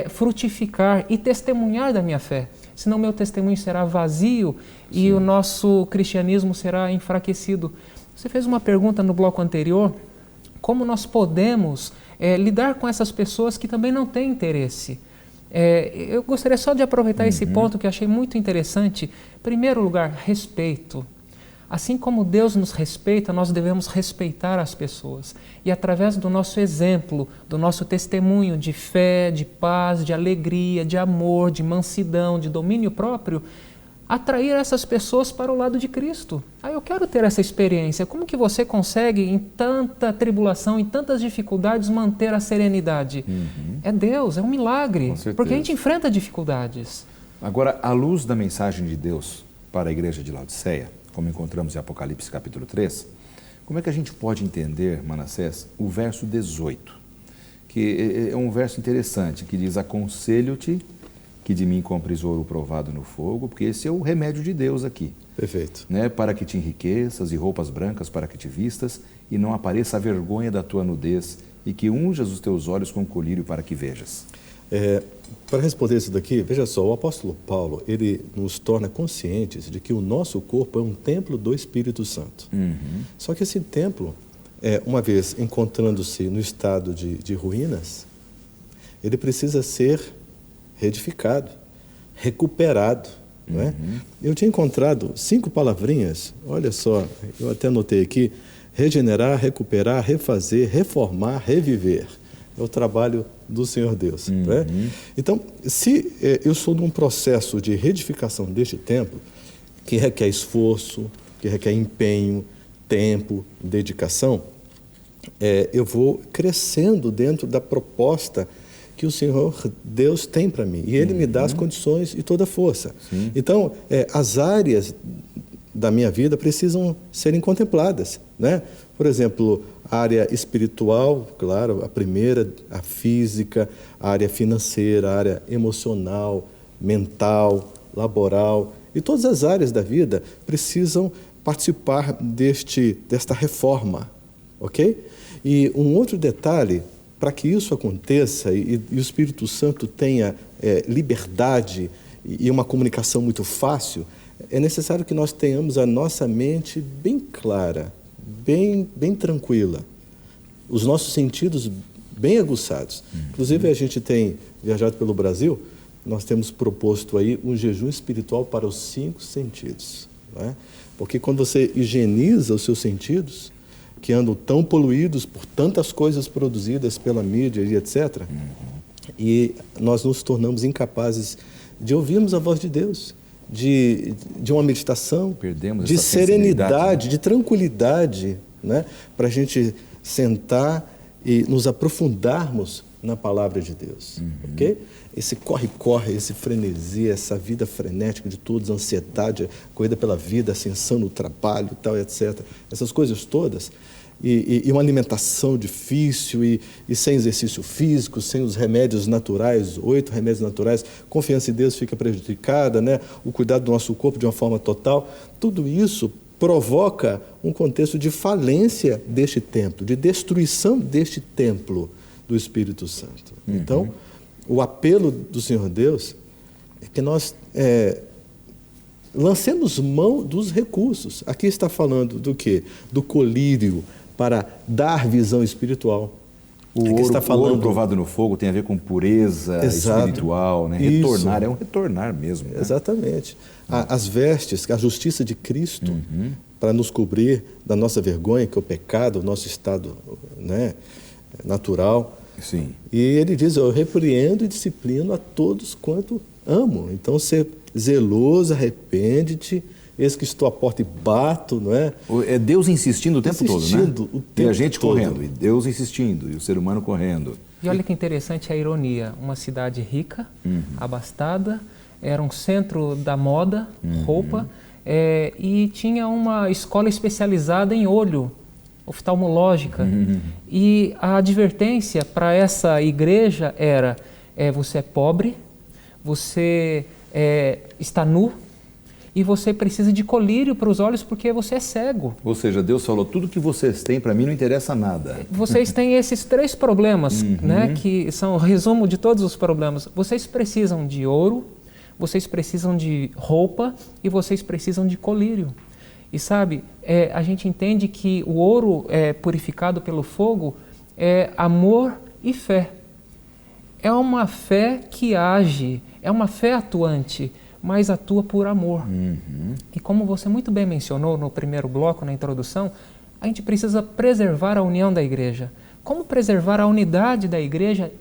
[SPEAKER 4] frutificar e testemunhar da minha fé. Senão meu testemunho será vazio e o nosso cristianismo será enfraquecido. Você fez uma pergunta no bloco anterior, como nós podemos lidar com essas pessoas que também não têm interesse. Eu gostaria só de aproveitar esse ponto que eu achei muito interessante. Em primeiro lugar, respeito. Assim como Deus nos respeita, nós devemos respeitar as pessoas. E através do nosso exemplo, do nosso testemunho de fé, de paz, de alegria, de amor, de mansidão, de domínio próprio, atrair essas pessoas para o lado de Cristo. Eu quero ter essa experiência. Como que você consegue, em tanta tribulação, em tantas dificuldades, manter a serenidade? É Deus, é um milagre. Porque a gente enfrenta dificuldades.
[SPEAKER 1] Agora, à luz da mensagem de Deus para a igreja de Laodiceia, como encontramos em Apocalipse capítulo 3, como é que a gente pode entender, Manassés, o verso 18? Que é um verso interessante, que diz: aconselho-te que de mim compres ouro provado no fogo, porque esse é o remédio de Deus aqui.
[SPEAKER 3] Perfeito.
[SPEAKER 1] Para que te enriqueças e roupas brancas para que te vistas e não apareça a vergonha da tua nudez e que unjas os teus olhos com colírio para que vejas.
[SPEAKER 3] Para responder isso daqui, veja só, o apóstolo Paulo, ele nos torna conscientes de que o nosso corpo é um templo do Espírito Santo. Só que esse templo, uma vez encontrando-se no estado de ruínas, ele precisa ser reedificado, recuperado. Não é? Eu tinha encontrado 5 palavrinhas, olha só, eu até anotei aqui: regenerar, recuperar, refazer, reformar, reviver. É o trabalho do Senhor Deus. Né? Então, se eu sou num processo de reedificação deste templo, que requer esforço, que requer empenho, tempo, dedicação, eu vou crescendo dentro da proposta que o Senhor Deus tem para mim. E Ele me dá as condições e toda a força. Então, as áreas da minha vida precisam serem contempladas. Né? Por exemplo, a área espiritual, claro, a primeira, a física, a área financeira, a área emocional, mental, laboral. E todas as áreas da vida precisam participar desta reforma. Ok? E um outro detalhe, para que isso aconteça e o Espírito Santo tenha liberdade e uma comunicação muito fácil, é necessário que nós tenhamos a nossa mente bem clara, bem tranquila, os nossos sentidos bem aguçados. Inclusive, a gente tem viajado pelo Brasil, nós temos proposto aí um jejum espiritual para os 5 sentidos. Não é? Porque quando você higieniza os seus sentidos, que andam tão poluídos por tantas coisas produzidas pela mídia e etc., e nós nos tornamos incapazes de ouvirmos a voz de Deus, de uma meditação,
[SPEAKER 1] perdemos
[SPEAKER 3] de
[SPEAKER 1] essa
[SPEAKER 3] serenidade, de tranquilidade, né? Para a gente sentar e nos aprofundarmos na palavra de Deus. Ok? Esse corre-corre, esse frenesi, essa vida frenética de todos, ansiedade, corrida pela vida, ascensão no trabalho, tal, etc. Essas coisas todas, e uma alimentação difícil, e sem exercício físico, sem os remédios naturais, 8 remédios naturais, confiança em Deus fica prejudicada, né? O cuidado do nosso corpo de uma forma total, tudo isso provoca um contexto de falência deste templo, de destruição deste templo do Espírito Santo. Então, o apelo do Senhor Deus é que nós lancemos mão dos recursos. Aqui está falando do quê? Do colírio para dar visão espiritual.
[SPEAKER 1] O ouro provado no fogo tem a ver com pureza espiritual, né? Retornar, é um retornar mesmo. Né?
[SPEAKER 3] Exatamente. As vestes, a justiça de Cristo, para nos cobrir da nossa vergonha, que é o pecado, o nosso estado, né, natural.
[SPEAKER 1] Sim.
[SPEAKER 3] E ele diz: eu repreendo e disciplino a todos quanto amo. Então, ser zeloso, arrepende-te, eis que estou à porta e bato, não é?
[SPEAKER 1] É Deus insistindo o tempo todo, né?
[SPEAKER 3] O tempo
[SPEAKER 1] e a gente
[SPEAKER 3] todo.
[SPEAKER 1] correndo, e Deus insistindo, e o ser humano correndo.
[SPEAKER 4] E olha que interessante a ironia. Uma cidade rica, abastada, era um centro da moda, roupa, e tinha uma escola especializada em olho, oftalmológica. E a advertência para essa igreja era: você é pobre, você está nu, e você precisa de colírio para os olhos porque você é cego.
[SPEAKER 1] Ou seja, Deus falou: tudo que vocês têm para mim não interessa nada.
[SPEAKER 4] Vocês têm esses 3 problemas, né, que são o resumo de todos os problemas. Vocês precisam de ouro, vocês precisam de roupa e vocês precisam de colírio. E sabe, a gente entende que o ouro purificado pelo fogo é amor e fé. É uma fé que age, é uma fé atuante, mas atua por amor. E como você muito bem mencionou no primeiro bloco, na introdução, a gente precisa preservar a união da igreja. Como preservar a unidade da igreja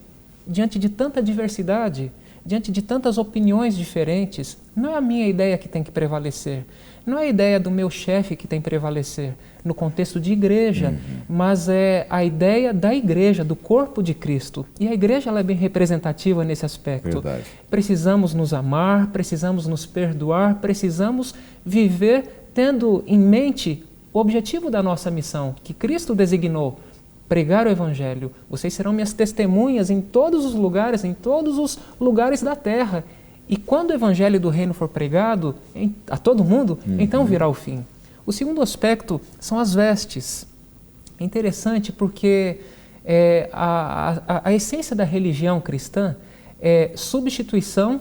[SPEAKER 4] diante de tanta diversidade, diante de tantas opiniões diferentes? Não é a minha ideia que tem que prevalecer, não é a ideia do meu chefe que tem que prevalecer no contexto de igreja, mas é a ideia da igreja, do corpo de Cristo. E a igreja ela é bem representativa nesse aspecto.
[SPEAKER 1] Verdade.
[SPEAKER 4] Precisamos nos amar, precisamos nos perdoar, precisamos viver tendo em mente o objetivo da nossa missão, que Cristo designou: pregar o Evangelho. Vocês serão minhas testemunhas em todos os lugares da terra. E quando o Evangelho do Reino for pregado a todo mundo, então virá o fim. O segundo aspecto são as vestes. É interessante porque a essência da religião cristã substituição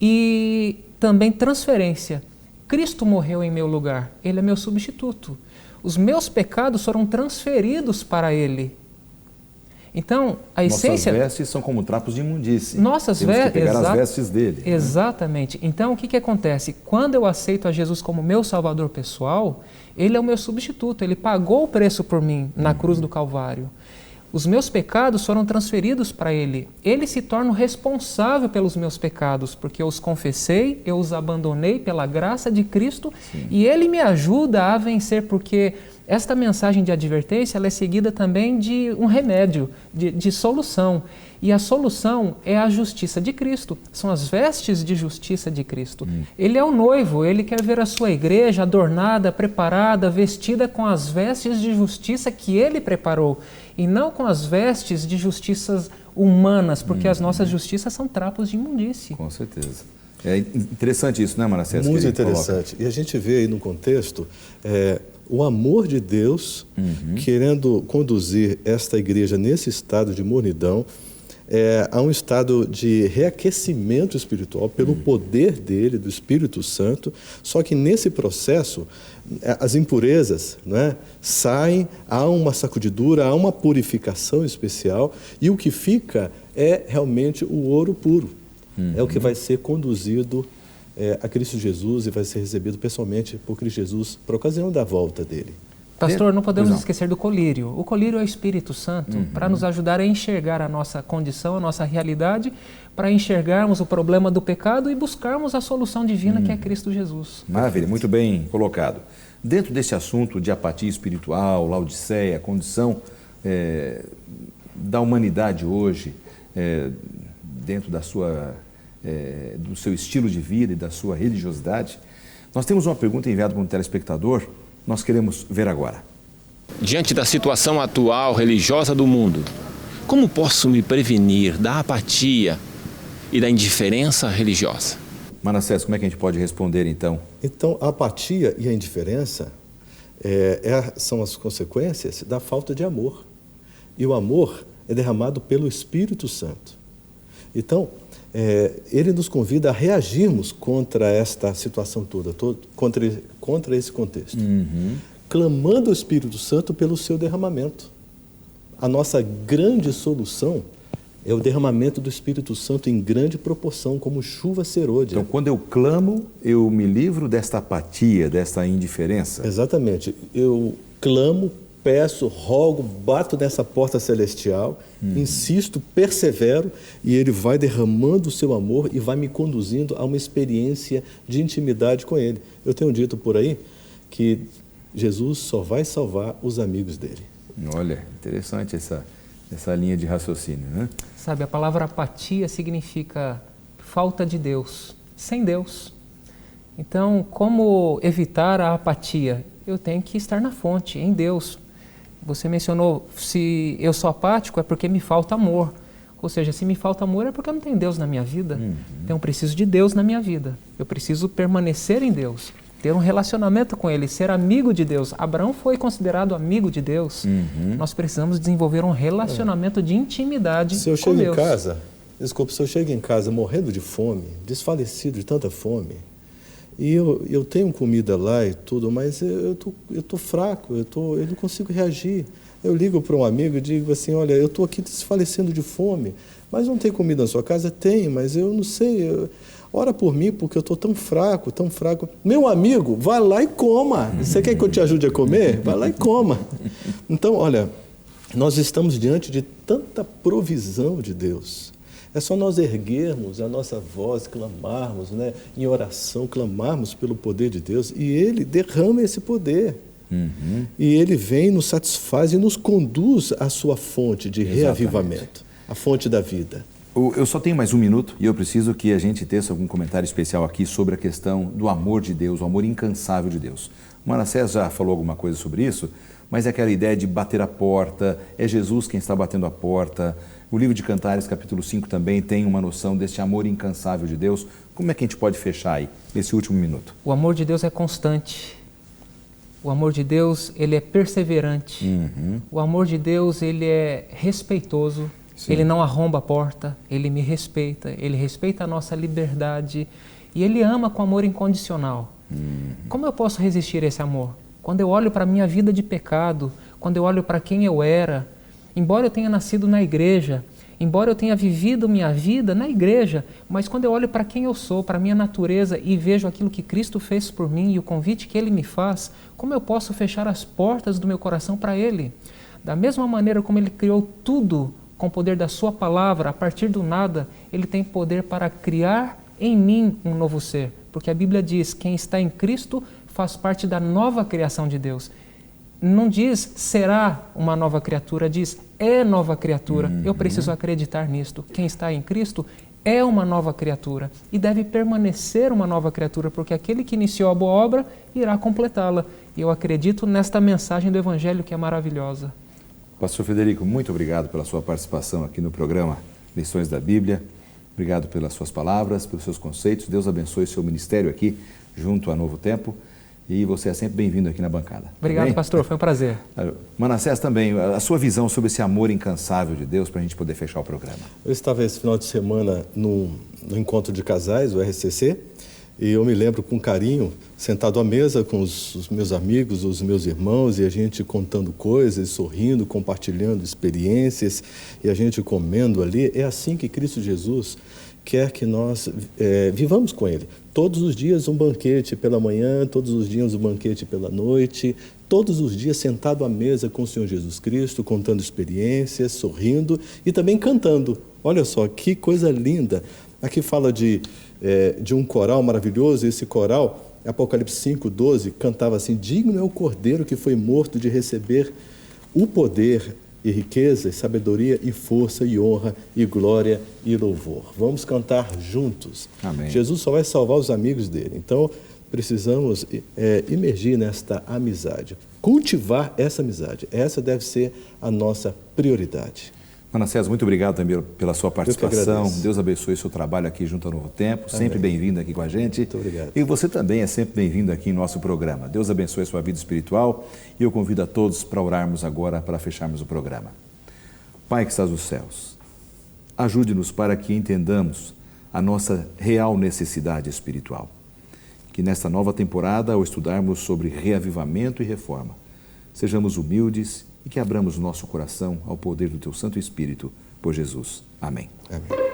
[SPEAKER 4] e também transferência. Cristo morreu em meu lugar, Ele é meu substituto. Os meus pecados foram transferidos para Ele. Então, a essência...
[SPEAKER 1] Nossas vestes são como trapos de imundície.
[SPEAKER 4] Nossas
[SPEAKER 1] Temos que pegar as vestes dele.
[SPEAKER 4] Exatamente. Então, o que acontece? Quando eu aceito a Jesus como meu Salvador pessoal, Ele é o meu substituto. Ele pagou o preço por mim na cruz do Calvário. Os meus pecados foram transferidos para Ele. Ele se torna o responsável pelos meus pecados, porque eu os confessei, eu os abandonei pela graça de Cristo. Sim. E Ele me ajuda a vencer, porque esta mensagem de advertência ela é seguida também de um remédio, de solução. E a solução é a justiça de Cristo, são as vestes de justiça de Cristo. Ele é o noivo, Ele quer ver a sua igreja adornada, preparada, vestida com as vestes de justiça que Ele preparou, e não com as vestes de justiças humanas, porque as nossas justiças são trapos de imundície.
[SPEAKER 1] Com certeza. É interessante isso, né, Manassés?
[SPEAKER 3] Muito interessante. E a gente vê aí no contexto o amor de Deus querendo conduzir esta igreja nesse estado de mornidão a um estado de reaquecimento espiritual pelo poder dele, do Espírito Santo, só que nesse processo as impurezas, né, saem, há uma sacudidura, há uma purificação especial e o que fica é realmente o ouro puro. É o que vai ser conduzido a Cristo Jesus e vai ser recebido pessoalmente por Cristo Jesus por ocasião da volta dele.
[SPEAKER 4] Pastor, não podemos esquecer do colírio. O colírio é o Espírito Santo para nos ajudar a enxergar a nossa condição, a nossa realidade, para enxergarmos o problema do pecado e buscarmos a solução divina que é Cristo Jesus.
[SPEAKER 1] Maravilha, muito bem colocado. Dentro desse assunto de apatia espiritual, Laodiceia, a condição da humanidade hoje, dentro da sua, do seu estilo de vida e da sua religiosidade, nós temos uma pergunta enviada por um telespectador. Nós queremos ver agora.
[SPEAKER 5] Diante da situação atual religiosa do mundo, como posso me prevenir da apatia e da indiferença religiosa?
[SPEAKER 1] Manassés, como é que a gente pode responder então?
[SPEAKER 3] Então, a apatia e a indiferença são as consequências da falta de amor. E o amor é derramado pelo Espírito Santo. Então, ele nos convida a reagirmos contra esta situação toda, contra esse contexto, clamando ao Espírito Santo pelo seu derramamento. A nossa grande solução é o derramamento do Espírito Santo em grande proporção, como chuva serôdia.
[SPEAKER 1] Então, quando eu clamo, eu me livro desta apatia, desta indiferença?
[SPEAKER 3] Exatamente. Eu clamo, peço, rogo, bato nessa porta celestial, insisto, persevero, e Ele vai derramando o seu amor e vai me conduzindo a uma experiência de intimidade com Ele. Eu tenho dito por aí que Jesus só vai salvar os amigos dele.
[SPEAKER 1] Olha, interessante essa linha de raciocínio, né?
[SPEAKER 4] Sabe, a palavra apatia significa falta de Deus, sem Deus. Então, como evitar a apatia? Eu tenho que estar na fonte, em Deus. Você mencionou, se eu sou apático é porque me falta amor. Ou seja, se me falta amor é porque eu não tenho Deus na minha vida. Então eu preciso de Deus na minha vida. Eu preciso permanecer em Deus, ter um relacionamento com Ele, ser amigo de Deus. Abraão foi considerado amigo de Deus. Nós precisamos desenvolver um relacionamento de intimidade com Deus.
[SPEAKER 3] Se eu chego em casa, se eu chego em casa morrendo de fome, desfalecido de tanta fome, e eu tenho comida lá e tudo, mas eu tô fraco, eu não consigo reagir. Eu ligo para um amigo e digo assim, olha, eu estou aqui desfalecendo de fome, mas não tem comida na sua casa? Tem, mas eu não sei, ora por mim porque eu estou tão fraco, tão fraco. Meu amigo, vai lá e coma. Você quer que eu te ajude a comer? Vai lá e coma. Então, olha, nós estamos diante de tanta provisão de Deus. É só nós erguermos a nossa voz, clamarmos, né, em oração, clamarmos pelo poder de Deus, e Ele derrama esse poder. E Ele vem, nos satisfaz e nos conduz à sua fonte de reavivamento, a fonte da vida.
[SPEAKER 1] Eu só tenho mais um minuto e eu preciso que a gente teça algum comentário especial aqui sobre a questão do amor de Deus, o amor incansável de Deus. O Manassés já falou alguma coisa sobre isso, mas é aquela ideia de bater a porta, é Jesus quem está batendo a porta. O livro de Cantares, capítulo 5, também tem uma noção deste amor incansável de Deus. Como é que a gente pode fechar aí, nesse último minuto?
[SPEAKER 4] O amor de Deus é constante. O amor de Deus, ele é perseverante. O amor de Deus, ele é respeitoso.
[SPEAKER 1] Sim.
[SPEAKER 4] Ele não arromba a porta, Ele me respeita, Ele respeita a nossa liberdade e Ele ama com amor incondicional. Como eu posso resistir a esse amor? Quando eu olho para a minha vida de pecado, quando eu olho para quem eu era, embora eu tenha nascido na igreja, embora eu tenha vivido minha vida na igreja, mas quando eu olho para quem eu sou, para a minha natureza e vejo aquilo que Cristo fez por mim e o convite que Ele me faz, como eu posso fechar as portas do meu coração para Ele? Da mesma maneira como Ele criou tudo com o poder da Sua palavra, a partir do nada, Ele tem poder para criar em mim um novo ser. Porque a Bíblia diz, quem está em Cristo faz parte da nova criação de Deus. Não diz será uma nova criatura, diz é nova criatura. Eu preciso acreditar nisto. Quem está em Cristo é uma nova criatura e deve permanecer uma nova criatura, porque aquele que iniciou a boa obra irá completá-la. E eu acredito nesta mensagem do Evangelho que é maravilhosa.
[SPEAKER 1] Pastor Frederico, muito obrigado pela sua participação aqui no programa Lições da Bíblia. Obrigado pelas suas palavras, pelos seus conceitos. Deus abençoe seu ministério aqui junto a Novo Tempo. E você é sempre bem-vindo aqui na bancada.
[SPEAKER 4] Obrigado,
[SPEAKER 1] tá,
[SPEAKER 4] pastor. Foi um prazer.
[SPEAKER 1] Manassés, também, a sua visão sobre esse amor incansável de Deus para a gente poder fechar o programa.
[SPEAKER 3] Eu estava esse final de semana no encontro de casais, o RCC, e eu me lembro com carinho, sentado à mesa com os meus amigos, os meus irmãos, e a gente contando coisas, sorrindo, compartilhando experiências, e a gente comendo ali. É assim que Cristo Jesus quer que nós vivamos com Ele. Todos os dias um banquete pela manhã, todos os dias um banquete pela noite, todos os dias sentado à mesa com o Senhor Jesus Cristo, contando experiências, sorrindo e também cantando. Olha só, que coisa linda. Aqui fala de um coral maravilhoso. Esse coral, Apocalipse 5:12, cantava assim: digno é o Cordeiro que foi morto de receber o poder e riqueza, e sabedoria, e força, e honra, e glória, e louvor. Vamos cantar juntos.
[SPEAKER 1] Amém.
[SPEAKER 3] Jesus só vai salvar os amigos dele. Então, precisamos imergir nesta amizade, cultivar essa amizade. Essa deve ser a nossa prioridade.
[SPEAKER 1] Manassés, muito obrigado também pela sua participação. Deus abençoe o seu trabalho aqui junto ao Novo Tempo.
[SPEAKER 3] Amém.
[SPEAKER 1] Sempre bem-vindo aqui com a gente.
[SPEAKER 3] Muito obrigado.
[SPEAKER 1] E você também é sempre bem-vindo aqui em nosso programa. Deus abençoe a sua vida espiritual e eu convido a todos para orarmos agora para fecharmos o programa. Pai que estás nos céus, ajude-nos para que entendamos a nossa real necessidade espiritual. Que nesta nova temporada, ao estudarmos sobre reavivamento e reforma, sejamos humildes e que abramos o nosso coração ao poder do Teu Santo Espírito, por Jesus. Amém.
[SPEAKER 3] Amém.